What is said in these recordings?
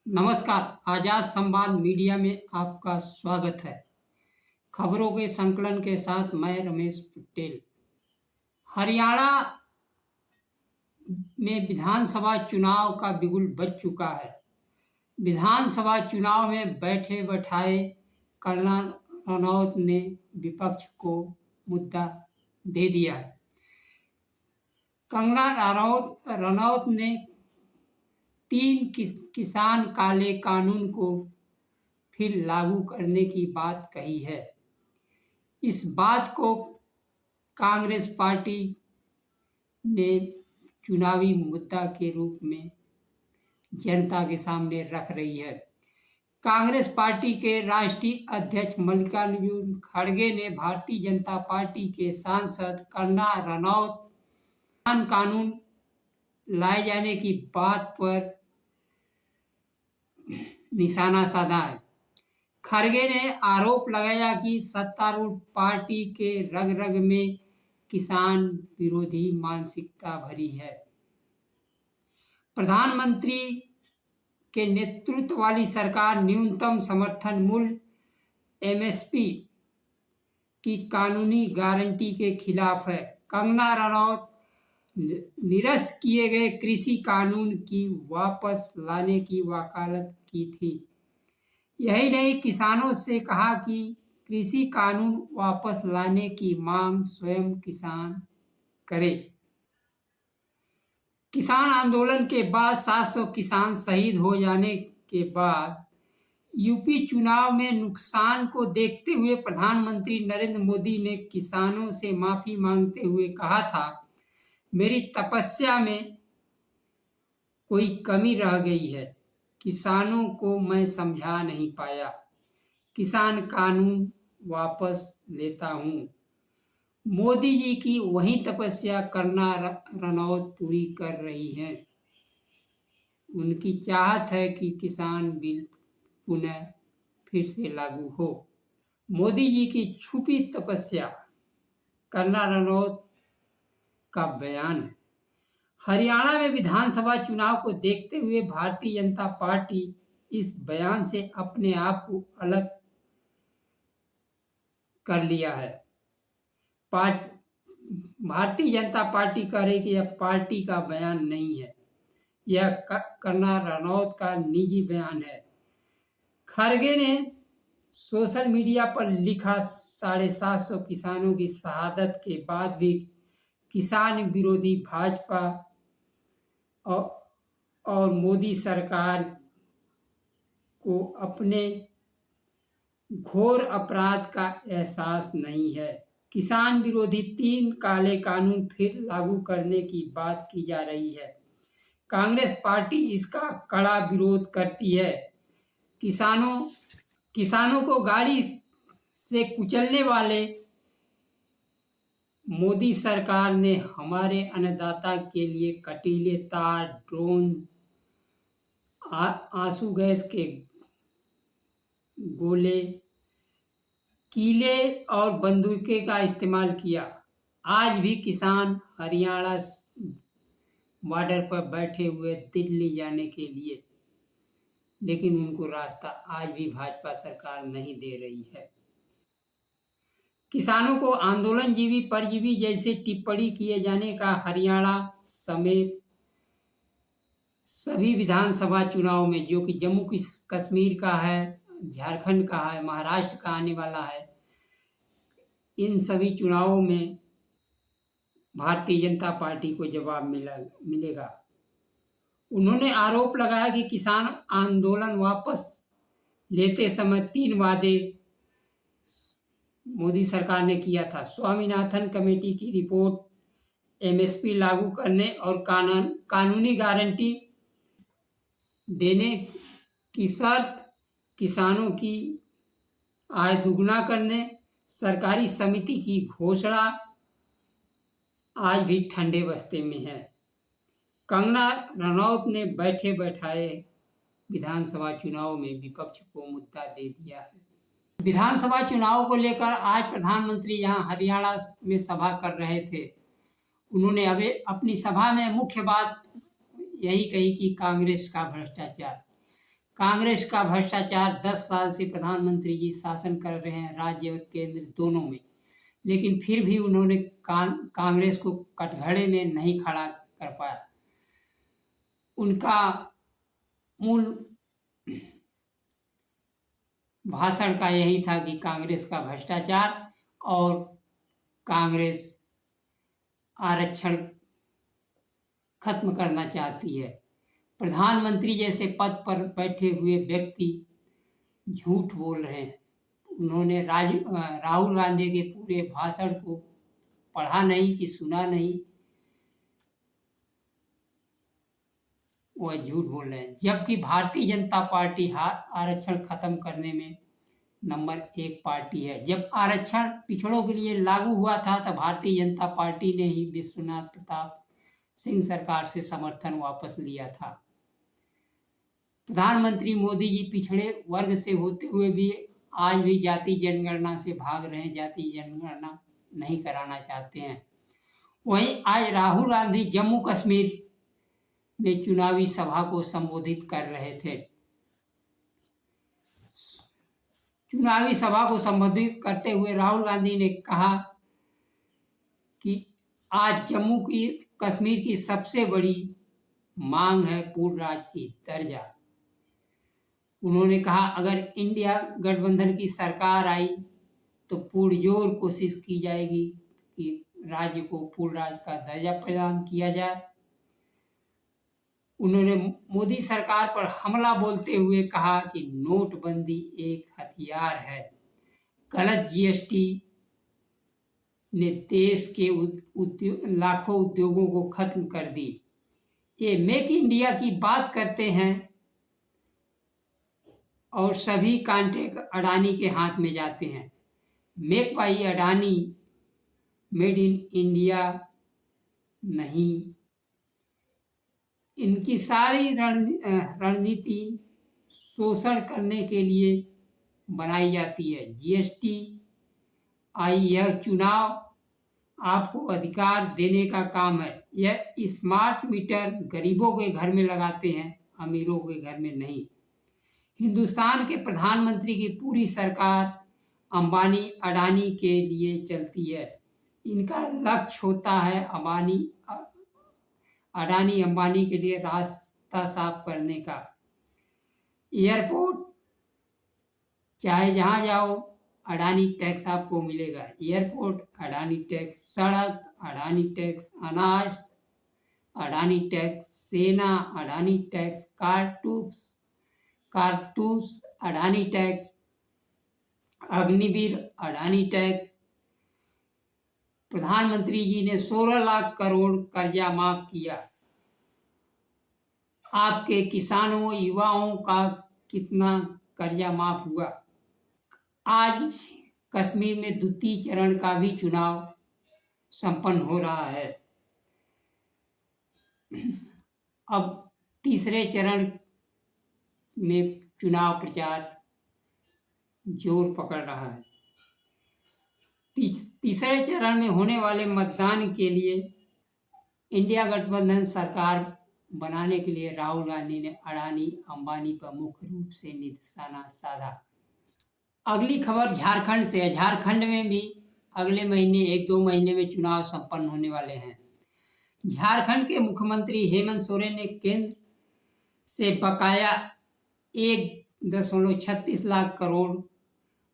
नमस्कार। आजाद संवाद मीडिया में आपका स्वागत है। खबरों के संकलन के साथ मैं रमेश पटेल। हरियाणा में विधानसभा चुनाव का बिगुल बज चुका है। विधानसभा चुनाव में बैठे बैठाए कर्नल रनौत ने विपक्ष को मुद्दा दे दिया है। कंगना रनौत ने 3 किसान काले कानून को फिर लागू करने की बात कही है। इस बात को कांग्रेस पार्टी ने चुनावी मुद्दा के रूप में जनता के सामने रख रही है। कांग्रेस पार्टी के राष्ट्रीय अध्यक्ष मल्लिकार्जुन खड़गे ने भारतीय जनता पार्टी के सांसद कंगना रनौत कानून लाए जाने की बात पर निशाना साधा है। खड़गे ने आरोप लगाया कि सत्तारूढ़ पार्टी के रग रग में किसान विरोधी मानसिकता भरी है। प्रधानमंत्री के नेतृत्व वाली सरकार न्यूनतम समर्थन मूल्य एमएसपी की कानूनी गारंटी के खिलाफ है। कंगना रनौत निरस्त किए गए कृषि कानून की वापस लाने की वकालत की थी। यही नहीं, किसानों से कहा कि कृषि कानून वापस लाने की मांग स्वयं किसान करे। किसान आंदोलन के बाद 700 किसान शहीद हो जाने के बाद यूपी चुनाव में नुकसान को देखते हुए प्रधानमंत्री नरेंद्र मोदी ने किसानों से माफी मांगते हुए कहा था, मेरी तपस्या में कोई कमी रह गई है। किसानों को मैं समझा नहीं पाया। किसान कानून वापस लेता हूँ। मोदी जी की वही तपस्या कंगना रनौत पूरी कर रही हैं। उनकी चाहत है कि किसान बिल पुनः फिर से लागू हो। मोदी जी की छुपी तपस्या कंगना रनौत का बयान। हरियाणा में विधानसभा चुनाव को देखते हुए भारतीय जनता पार्टी इस बयान से अपने आप को अलग कर लिया है। भारतीय जनता पार्टी कह रही कि यह पार्टी का बयान नहीं है, यह कंगना रनौत का निजी बयान है। खड़गे ने सोशल मीडिया पर लिखा, 750 किसानों की शहादत के बाद भी किसान विरोधी भाजपा और मोदी सरकार को अपने घोर अपराध का एहसास नहीं है। किसान विरोधी 3 काले कानून फिर लागू करने की बात की जा रही है। कांग्रेस पार्टी इसका कड़ा विरोध करती है। किसानों को गाड़ी से कुचलने वाले मोदी सरकार ने हमारे अन्नदाता के लिए कटीले तार, ड्रोन, आंसू गैस के गोले, कीले और बंदूकें का इस्तेमाल किया। आज भी किसान हरियाणा बॉर्डर पर बैठे हुए दिल्ली जाने के लिए, लेकिन उनको रास्ता आज भी भाजपा सरकार नहीं दे रही है। किसानों को आंदोलनजीवी परजीवी जैसे टिप्पणी किए जाने का हरियाणा समेत सभी विधानसभा चुनाव में, जो कि जम्मू कश्मीर का है, झारखंड का है, महाराष्ट्र का आने वाला है, इन सभी चुनावों में भारतीय जनता पार्टी को जवाब मिलेगा। उन्होंने आरोप लगाया कि किसान आंदोलन वापस लेते समय 3 वादे मोदी सरकार ने किया था। स्वामीनाथन कमेटी की रिपोर्ट, एमएसपी लागू करने और कानूनी गारंटी देने की शर्त, किसानों की आय दुगना करने, सरकारी समिति की घोषणा आज भी ठंडे बस्ते में है। कंगना रनौत ने बैठे बैठाए विधानसभा चुनाव में विपक्ष को मुद्दा दे दिया है। विधानसभा चुनाव को लेकर आज प्रधानमंत्री यहाँ हरियाणा में सभा कर रहे थे। उन्होंने अभी अपनी सभा में मुख्य बात यही कही कि कांग्रेस का भ्रष्टाचार। कांग्रेस का भ्रष्टाचार 10 साल से प्रधानमंत्री जी शासन कर रहे हैं, राज्य और केंद्र दोनों में, लेकिन फिर भी उन्होंने कांग्रेस को कटघरे में नहीं खड़ा कर पाया। उनका मूल भाषण का यही था कि कांग्रेस का भ्रष्टाचार और कांग्रेस आरक्षण खत्म करना चाहती है। प्रधानमंत्री जैसे पद पर बैठे हुए व्यक्ति झूठ बोल रहे हैं। उन्होंने राहुल गांधी के पूरे भाषण को पढ़ा नहीं कि सुना नहीं, वह झूठ बोल रहे हैं। जबकि भारतीय जनता पार्टी आरक्षण खत्म करने में नंबर 1 पार्टी है। जब आरक्षण पिछड़ों के लिए लागू हुआ था तब भारतीय जनता पार्टी ने ही विश्वनाथ प्रताप सिंह सरकार से समर्थन वापस लिया था। प्रधानमंत्री मोदी जी पिछड़े वर्ग से होते हुए भी आज भी जाति जनगणना से भाग रहे हैं, जाति जनगणना नहीं कराना चाहते हैं। वहीं आज राहुल गांधी जम्मू कश्मीर में चुनावी सभा को संबोधित कर रहे थे। चुनावी सभा को संबोधित करते हुए राहुल गांधी ने कहा कि आज जम्मू की कश्मीर की सबसे बड़ी मांग है पूर्ण राज्य की दर्जा। उन्होंने कहा अगर इंडिया गठबंधन की सरकार आई तो पुरजोर कोशिश की जाएगी कि राज्य को पूर्ण राज्य का दर्जा प्रदान किया जाए। उन्होंने मोदी सरकार पर हमला बोलते हुए कहा कि नोटबंदी एक हथियार है। गलत जीएसटी ने देश के लाखों उद्योगों को खत्म कर दी। ये मेक इंडिया की बात करते हैं और सभी कॉन्ट्रैक्ट अडानी के हाथ में जाते हैं। Make by Adani, made in India नहीं। इनकी सारी रणनीति शोषण करने के लिए बनाई जाती है। जीएसटी आई, यह चुनाव आपको अधिकार देने का काम है। यह स्मार्ट मीटर गरीबों के घर में लगाते हैं, अमीरों के घर में नहीं। हिंदुस्तान के प्रधानमंत्री की पूरी सरकार अंबानी अडानी के लिए चलती है। इनका लक्ष्य होता है अडानी अंबानी के लिए रास्ता साफ करने का। एयरपोर्ट चाहे जहाँ जाओ अडानी टैक्स आपको मिलेगा। एयरपोर्ट अडानी टैक्स, सड़क अडानी टैक्स, अनाज अडानी टैक्स, सेना अडानी टैक्स, कारतूस अडानी टैक्स, अग्निवीर अडानी टैक्स। प्रधानमंत्री जी ने 16 लाख करोड़ कर्जा माफ किया। आपके किसानों युवाओं का कितना कर्जा माफ हुआ। आज कश्मीर में द्वितीय चरण का भी चुनाव संपन्न हो रहा है। अब तीसरे चरण में चुनाव प्रचार जोर पकड़ रहा है। तीसरे चरण में होने वाले मतदान के लिए इंडिया गठबंधन सरकार बनाने के लिए राहुल गांधी ने अडानी अंबानी पर मुख्य रूप से निशाना साधा। अगली खबर झारखंड से है। झारखंड में भी अगले महीने 1-2 महीने में चुनाव संपन्न होने वाले हैं। झारखंड के मुख्यमंत्री हेमंत सोरेन ने केंद्र से बकाया 1.36 लाख करोड़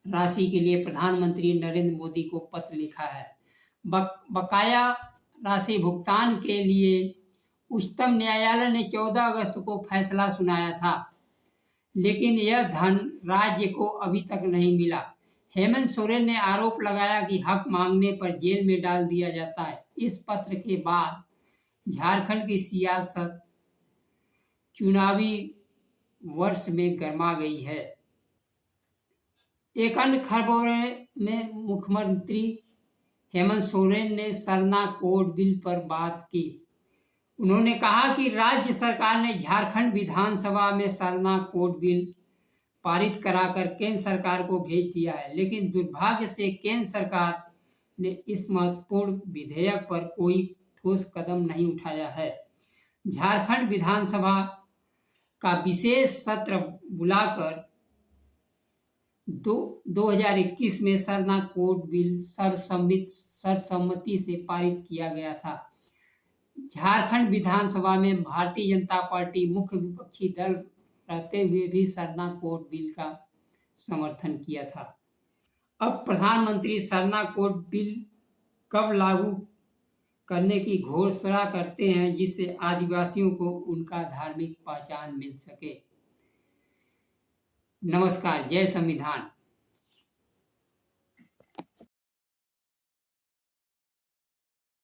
राशि के लिए प्रधानमंत्री नरेंद्र मोदी को पत्र लिखा है। बकाया राशि भुगतान के लिए उच्चतम न्यायालय ने 14 अगस्त को फैसला सुनाया था, लेकिन यह धन राज्य को अभी तक नहीं मिला। हेमंत सोरेन ने आरोप लगाया कि हक मांगने पर जेल में डाल दिया जाता है। इस पत्र के बाद झारखंड की सियासत चुनावी वर्ष में गर्मा गई है। एक अन्य खबर में मुख्यमंत्री हेमंत सोरेन ने सरना कोड बिल पर बात की। उन्होंने कहा कि राज्य सरकार ने झारखंड विधानसभा में सरना कोड बिल पारित कराकर केंद्र सरकार को भेज दिया है, लेकिन दुर्भाग्य से केंद्र सरकार ने इस महत्वपूर्ण विधेयक पर कोई ठोस कदम नहीं उठाया है। झारखंड विधानसभा का विशेष सत्र बुलाकर 2021 में सरना कोड बिल सर्वसम्मति से पारित किया गया था। झारखंड विधानसभा में भारतीय जनता पार्टी मुख्य विपक्षी दल रहते हुए भी सरना कोड बिल का समर्थन किया था। अब प्रधानमंत्री सरना कोड बिल कब लागू करने की घोषणा करते हैं जिससे आदिवासियों को उनका धार्मिक पहचान मिल सके। नमस्कार, जय संविधान।